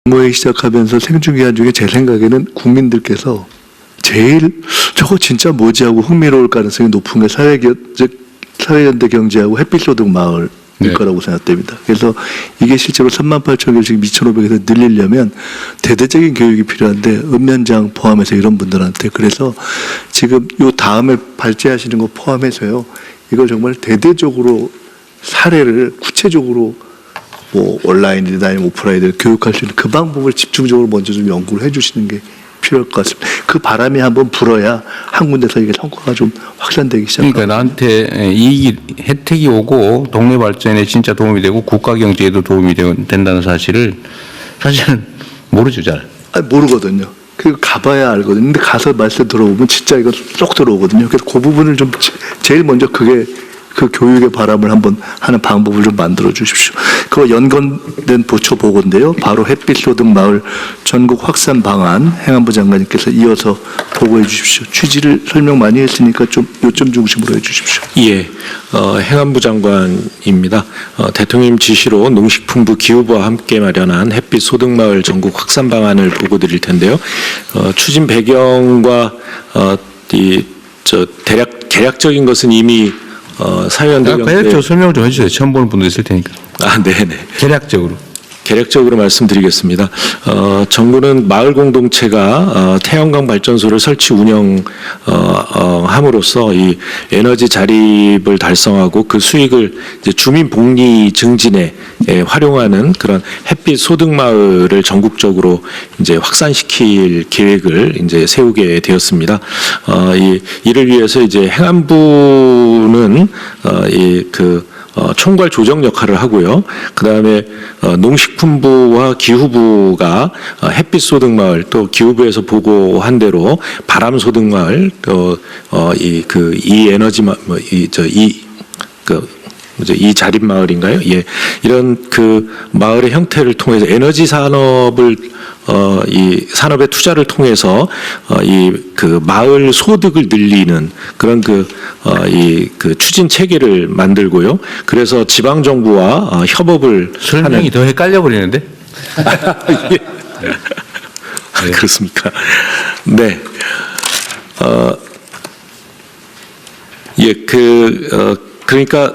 모에 시작하면서 생중계한 중에 제 생각에는 국민들께서 제일 저거 진짜 뭐지 하고 흥미로울 가능성이 높은 게 사회연대 경제하고 햇빛소득 마을일 네. 거라고 생각됩니다. 그래서 이게 실제로 38,000개 지금 2,500에서 늘리려면 대대적인 교육이 필요한데 읍면장 포함해서 이런 분들한테 그래서 지금 요 다음에 발제하시는 거 포함해서요. 이걸 정말 대대적으로 사례를 구체적으로 뭐 온라인이나 아니면 오프라인을 교육할 수 있는 그 방법을 집중적으로 먼저 좀 연구를 해주시는 게 필요할 것 같습니다. 그 바람이 한번 불어야 한 군데서 이게 성과가 좀 확산되기 시작합니다. 그러니까 나한테 이 혜택이 오고 동네 발전에 진짜 도움이 되고 국가 경제에도 도움이 된다는 사실을 사실은 모르죠 잘. 아니, 모르거든요. 그 가봐야 알거든요. 근데 가서 말씀 들어보면 진짜 이거 쏙 들어오거든요. 그래서 그 부분을 좀 제일 먼저 그게 그 교육의 바람을 한번 하는 방법을 좀 만들어 주십시오. 그거 연관된 보초 보고인데요. 바로 햇빛소득 마을 전국 확산 방안 행안부 장관님께서 이어서 보고해 주십시오. 취지를 설명 많이 했으니까 좀 요점 중심으로 해 주십시오. 예, 행안부 장관입니다. 대통령 지시로 농식품부 기후부와 함께 마련한 햇빛 소득마을 전국 확산 방안을 보고 드릴 텐데요. 추진 배경과 대략적인 것은 이미 사회연대 대략적으로 설명 좀 해주세요. 처음 보는 분도 있을 테니까. 네네. 대략적으로 말씀드리겠습니다. 정부는 마을 공동체가 태양광 발전소를 설치 운영함으로써 이 에너지 자립을 달성하고 그 수익을 이제 주민 복리 증진에 활용하는 그런 햇빛 소득 마을을 전국적으로 이제 확산시킬 계획을 이제 세우게 되었습니다. 이를 위해서 이제 행안부는 총괄 조정 역할을 하고요. 그 다음에 농식품부와 기후부가 햇빛 소득 마을 또 기후부에서 보고한 대로 바람 소득 마을 이 자립 마을인가요? 예, 이런 그 마을의 형태를 통해서 에너지 산업을 이 산업의 투자를 통해서 이 그 마을 소득을 늘리는 그런 그 추진 체계를 만들고요. 그래서 지방 정부와 협업을 설명이 하는. 더 헷갈려 버리는데. 예. 그렇습니까? 네. 그러니까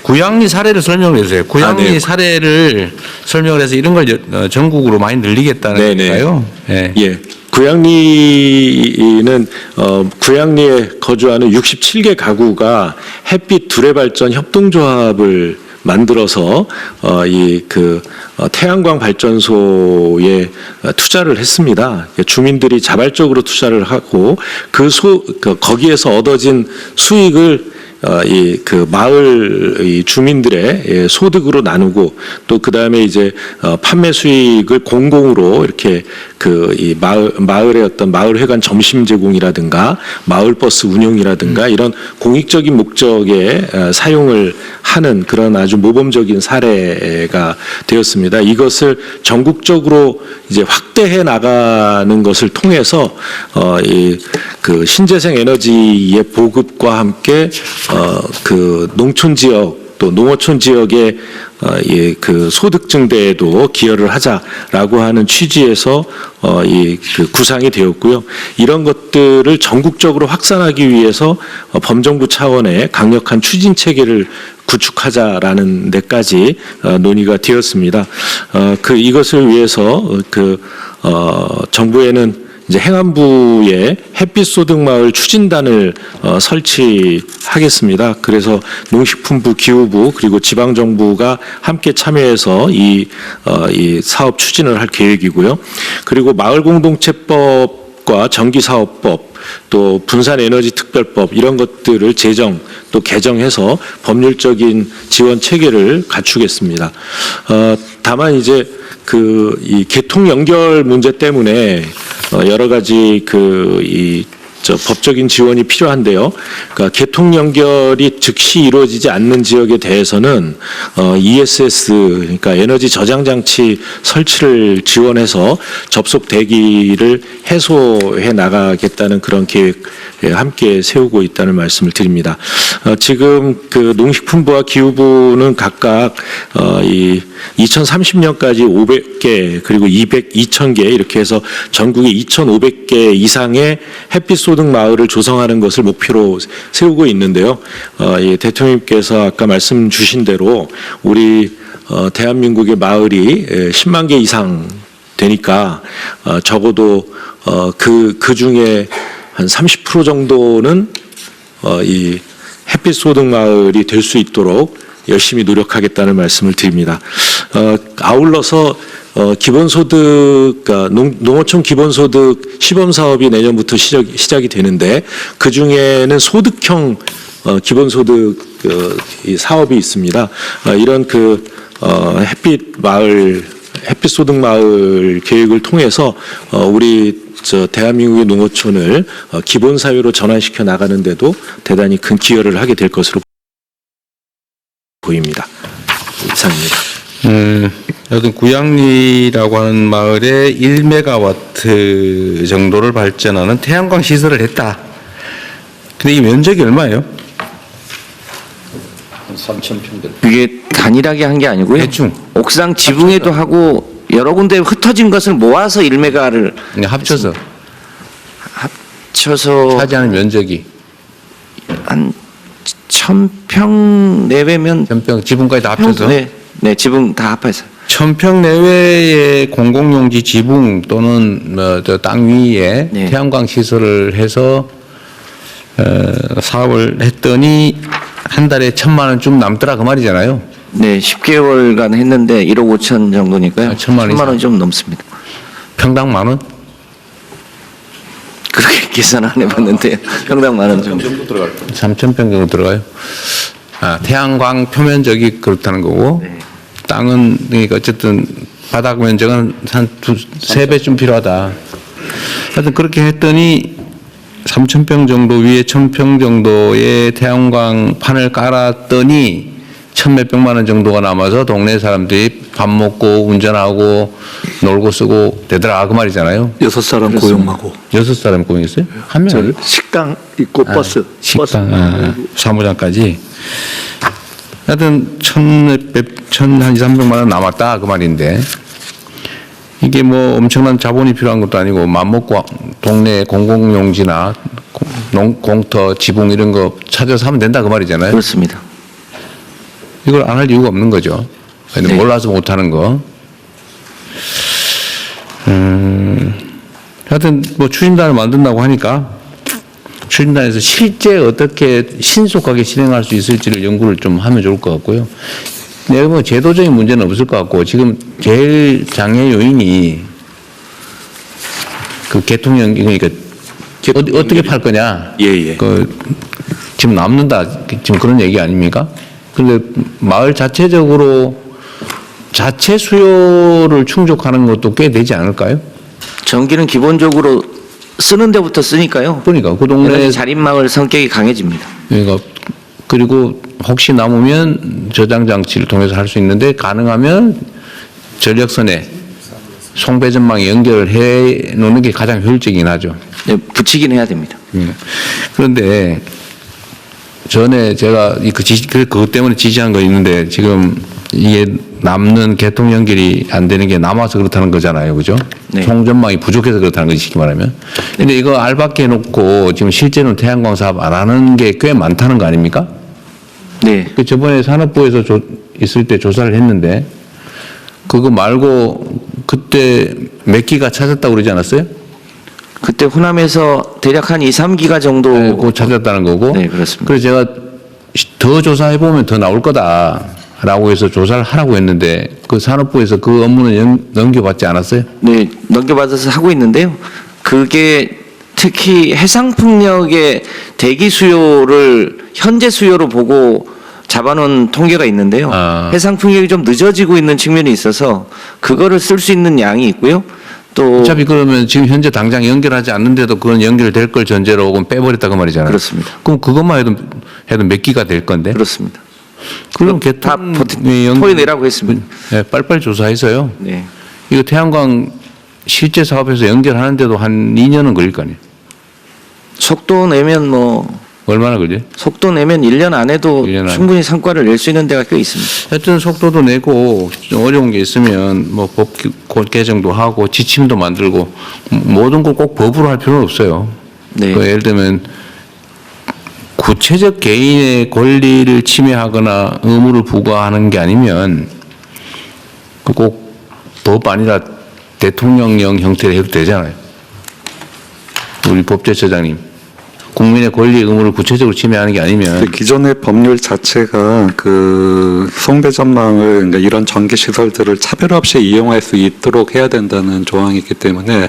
구양리 사례를 설명해 주세요. 구양리 네. 사례를 설명을 해서 이런 걸 전국으로 많이 늘리겠다는 건가요? 네. 예. 구양리는 구양리에 거주하는 67개 가구가 햇빛 두레발전 협동조합을 만들어서 태양광 발전소에 투자를 했습니다. 주민들이 자발적으로 투자를 하고 거기에서 얻어진 수익을 마을 주민들의 소득으로 나누고 또 그 다음에 이제 판매 수익을 공공으로 이렇게 이 마을의 어떤 마을회관 점심 제공이라든가 마을버스 운영이라든가 이런 공익적인 목적에 사용을 하는 그런 아주 모범적인 사례가 되었습니다. 이것을 전국적으로 이제 확대해 나가는 것을 통해서 그 신재생 에너지의 보급과 함께 농촌 지역 또 농어촌 지역의 그 소득 증대에도 기여를 하자라고 하는 취지에서 구상이 되었고요. 이런 것들을 전국적으로 확산하기 위해서 범정부 차원의 강력한 추진 체계를 구축하자라는 데까지 논의가 되었습니다. 이것을 위해서 정부에는 이제 행안부에 햇빛 소득 마을 추진단을 설치하겠습니다. 그래서 농식품부, 기후부 그리고 지방 정부가 함께 참여해서 이 사업 추진을 할 계획이고요. 그리고 마을 공동체법과 전기사업법 또 분산에너지특별법 이런 것들을 제정 또 개정해서 법률적인 지원 체계를 갖추겠습니다. 다만 이제 이 개통 연결 문제 때문에 여러 가지 법적인 지원이 필요한데요. 그러니까 개통 연결이 즉시 이루어지지 않는 지역에 대해서는 ESS 그러니까 에너지 저장 장치 설치를 지원해서 접속 대기를 해소해 나가겠다는 그런 계획에 함께 세우고 있다는 말씀을 드립니다. 지금 그 농식품부와 기후부는 각각 이 2030년까지 500개 그리고 2,000개 이렇게 해서 전국에 2,500개 이상의 햇빛 소득 마을을 조성하는 것을 목표로 세우고 있는데요. 예, 대통령님께서 아까 말씀 주신 대로 우리 대한민국의 마을이 10만 개 이상 되니까 적어도 그 중에 한 30% 정도는 이 햇빛 소득 마을이 될 수 있도록 열심히 노력하겠다는 말씀을 드립니다. 아울러서 기본소득, 그러니까 농어촌 기본소득 시범 사업이 내년부터 시작이 되는데 그 중에는 소득형 기본소득 이 사업이 있습니다. 이런 햇빛 소득 마을 계획을 통해서 우리 대한민국의 농어촌을 기본 사회로 전환시켜 나가는데도 대단히 큰 기여를 하게 될 것으로 보입니다. 이상입니다. 여튼 구양리라고 하는 마을에 1메가와트 정도를 발전하는 태양광 시설을 했다. 근데 이 면적이 얼마예요? 3,000평. 이게 단일하게 한 게 아니고요. 대충. 옥상 지붕에도 하고 여러 군데 흩어진 것을 모아서 1메가를 합쳐서 차지하는 면적이 한 1,000평 내외면 1,000평 지붕까지 다 합쳐서 네, 지붕 다 합해서 1,000평 내외의 공공용지 지붕 또는 땅 위에 네. 태양광 시설을 해서 사업을 했더니 한 달에 1,000만 원 좀 남더라 그 말이잖아요. 네, 10개월간 했는데 1억 5천 정도니까요. 1,000만 원 좀 넘습니다. 평당 만 원? 그렇게 계산 안 해봤는데 평당 만 원 정도. 3,000평 정도 들어가요. 태양광 표면적이 그렇다는 거고 네. 땅은 그러니까 어쨌든 바닥 면적은 한 3배쯤 필요하다. 하여튼 그렇게 했더니 3,000평 정도 위에 1,000평 정도의 태양광 판을 깔았더니 1,000몇백만 원 정도가 남아서 동네 사람들이 밥 먹고 운전하고 놀고 쓰고 되더라 그 말이잖아요. 6사람 고용하고 6사람 고용했어요? 한 명? 식당 있고 버스. 식당, 사무장까지. 하여튼 1,200~1,300만 원 남았다 그 말인데 이게 뭐 엄청난 자본이 필요한 것도 아니고 맘먹고 동네 공공용지나 공터, 지붕 이런 거 찾아서 하면 된다 그 말이잖아요. 그렇습니다. 이걸 안 할 이유가 없는 거죠. 네. 몰라서 못하는 거. 하여튼 뭐 추진단을 만든다고 하니까 추진단에서 실제 어떻게 신속하게 진행할 수 있을지를 연구를 좀 하면 좋을 것 같고요. 내가 뭐 제도적인 문제는 없을 것 같고 지금 제일 장애 요인이 그 개통형 그러니까 어떻게 팔 거냐. 예. 지금 남는다 지금 그런 얘기 아닙니까? 근데 마을 자체적으로 자체 수요를 충족하는 것도 꽤 되지 않을까요? 전기는 기본적으로 쓰는 데부터 쓰니까요. 그러니까 그 동네 자립마을 성격이 강해집니다. 그러니까 그리고 혹시 남으면 저장 장치를 통해서 할 수 있는데 가능하면 전력선에 송배전망에 연결해 놓는 게 가장 효율적이긴 하죠. 네, 붙이긴 해야 됩니다. 그런데 전에 제가 그것 때문에 지지한 거 있는데 지금 이게 남는 개통 연결이 안 되는 게 남아서 그렇다는 거잖아요. 그죠? 네. 송전망이 부족해서 그렇다는 거지, 쉽게 말하면. 근데 이거 알박기 해놓고 지금 실제로는 태양광 사업 안 하는 게 꽤 많다는 거 아닙니까? 네. 그 저번에 산업부에서 있을 때 조사를 했는데 그거 말고 그때 몇 기가 찾았다고 그러지 않았어요? 그때 호남에서 대략 한 2, 3기가 정도. 네, 그거 찾았다는 거고. 네, 그렇습니다. 그래서 제가 더 조사해보면 더 나올 거다라고 해서 조사를 하라고 했는데 그 산업부에서 그 업무는 넘겨받지 않았어요? 네, 넘겨받아서 하고 있는데요. 그게 특히 해상풍력의 대기 수요를 현재 수요로 보고 잡아놓은 통계가 있는데요. 해상풍력이 좀 늦어지고 있는 측면이 있어서 그거를 쓸 수 있는 양이 있고요. 또 어차피 그러면 지금 현재 당장 연결하지 않는데도 그건 연결될 걸 전제로 혹은 빼버렸다 그 말이잖아요. 그렇습니다. 그럼 그것만 해도 몇 기가 될 건데. 그렇습니다. 그럼 다 개통이 토해내라고 했습니다. 네, 빨리빨리 조사해서요. 네. 이거 태양광 실제 사업에서 연결하는데도 한 2년은 걸릴 거 아니에요. 속도 내면 얼마나 걸려? 속도 내면 1년 안에도 1년 안에. 충분히 성과를 낼 수 있는 데가 꽤 있습니다. 하여튼 속도도 내고 좀 어려운 게 있으면 뭐 법 개정도 하고 지침도 만들고 모든 걸 꼭 법으로 할 필요는 없어요. 네. 그 예를 들면 구체적 개인의 권리를 침해하거나 의무를 부과하는 게 아니면 꼭 법 아니라 대통령령 형태로 해도 되잖아요. 우리 법제처장님. 국민의 권리 의무를 구체적으로 침해하는 게 아니면 그 기존의 법률 자체가 그 송배전망을 그러니까 이런 전기 시설들을 차별 없이 이용할 수 있도록 해야 된다는 조항이 있기 때문에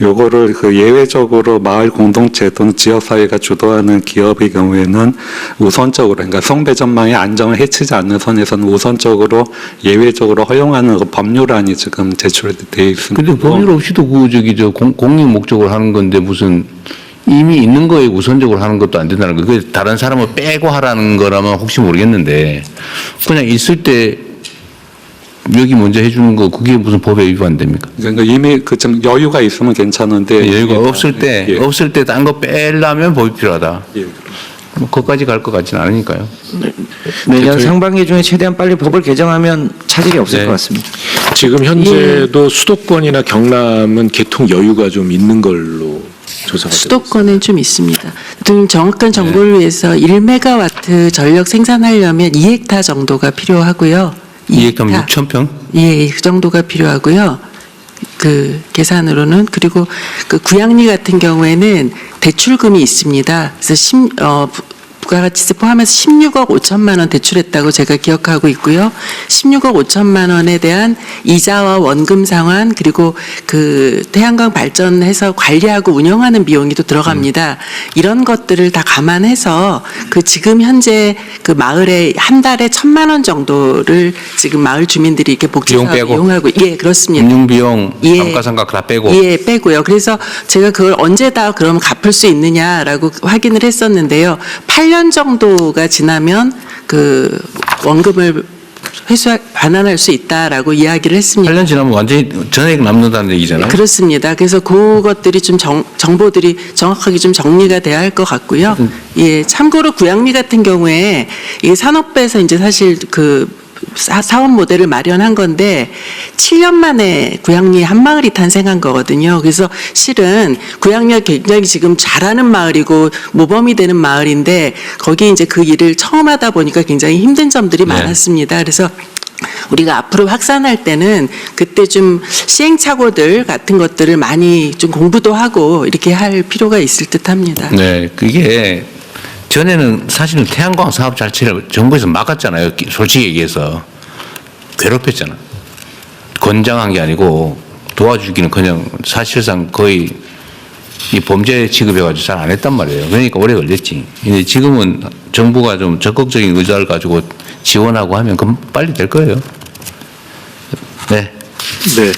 요거를 그 예외적으로 마을 공동체 또는 지역 사회가 주도하는 기업의 경우에는 우선적으로 그러니까 송배전망의 안정을 해치지 않는 선에서는 우선적으로 예외적으로 허용하는 그 법률안이 지금 제출되어 있습니다. 근데 법률 없이도 공익 목적으로 하는 건데 무슨 이미 있는 거에 우선적으로 하는 것도 안 된다는 거. 그게 다른 사람을 빼고 하라는 거라면 혹시 모르겠는데 그냥 있을 때 여기 먼저 해주는 거 그게 무슨 법에 위반됩니까? 그러니까 이미 그 좀 여유가 있으면 괜찮은데 여유가 없을 때 딴 거 빼려면 법이 필요하다. 예. 뭐 거기까지 갈 것 같지는 않으니까요. 내년 상반기 중에 최대한 빨리 법을 개정하면 차질이 없을 네. 것 같습니다. 지금 현재도 수도권이나 경남은 개통 여유가 좀 있는 걸로 조사가 되고 수도권은 좀 있습니다. 좀 정확한 정보를 위해서 1메가와트 전력 생산하려면 2헥타 정도가 필요하고요. 2헥타면 6,000평? 예, 그 정도가 필요하고요. 그 계산으로는 그리고 그 구양리 같은 경우에는 대출금이 있습니다. 그래서 부가가치세 포함해서 16억 5천만 원 대출했다고 제가 기억하고 있고요. 16억 5천만 원에 대한 이자와 원금 상환 그리고 그 태양광 발전해서 관리하고 운영하는 비용이 또 들어갑니다. 이런 것들을 다 감안해서 그 지금 현재 그 마을에 한 달에 1,000만 원 정도를 지금 마을 주민들이 이렇게 복지사업 비용 빼고? 이용하고 예 그렇습니다. 운영비용, 예. 감가상각 다 빼고 예, 빼고요. 그래서 제가 그걸 언제 다 그럼 갚을 수 있느냐라고 확인을 했었는데요. 8년 정도가 지나면 그 원금을 반환할 수 있다라고 이야기를 했습니다. 8년 지나면 완전히 전액 남는다는 얘기잖아요. 그렇습니다. 그래서 그것들이 좀 정보들이 정확하게 좀 정리가 돼야 할 것 같고요. 예, 참고로 구양리 같은 경우에 이 산업부에서 이제 사실 그 사업 모델을 마련한 건데 7년 만에 구양리 한 마을이 탄생한 거거든요. 그래서 실은 구양리가 굉장히 지금 잘하는 마을이고 모범이 되는 마을인데 거기 이제 그 일을 처음 하다 보니까 굉장히 힘든 점들이 네. 많았습니다. 그래서 우리가 앞으로 확산할 때는 그때 좀 시행착오들 같은 것들을 많이 좀 공부도 하고 이렇게 할 필요가 있을 듯합니다. 네, 그게 전에는 사실은 태양광 사업 자체를 정부에서 막았잖아요. 솔직히 얘기해서 괴롭혔잖아. 권장한 게 아니고 도와주기는 그냥 사실상 거의 이 범죄 취급해가지고 잘 안 했단 말이에요. 그러니까 오래 걸렸지. 근데 지금은 정부가 좀 적극적인 의지를 가지고 지원하고 하면 그럼 빨리 될 거예요. 네. 네.